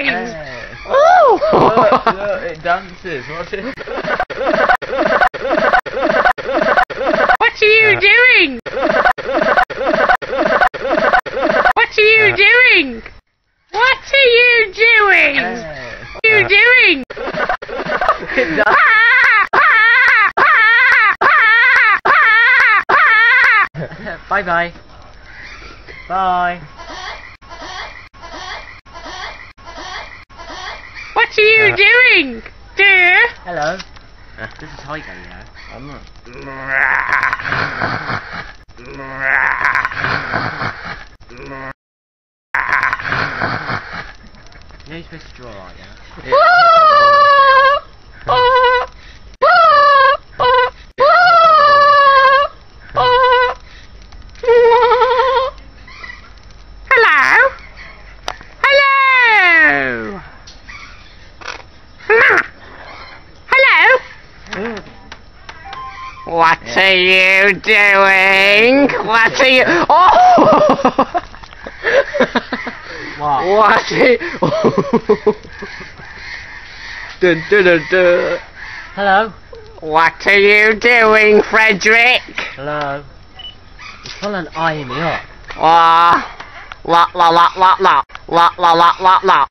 doing? Oh! Look, it dances. Watch it. What are you doing? What are you doing? What are you doing? What are you doing? It dances. Bye bye. Bye. What are you doing, dear? Hello. This is Tiger, yeah. I'm not. You know you're supposed to draw, aren't you? Hello? Hello? Hello? What are you doing? What are you... Oh! What? What are you... Dun, dun, dun, dun. Hello. What are you doing, Frederick? Hello. It's full and eyeing me up. La la la la la la la la la la la.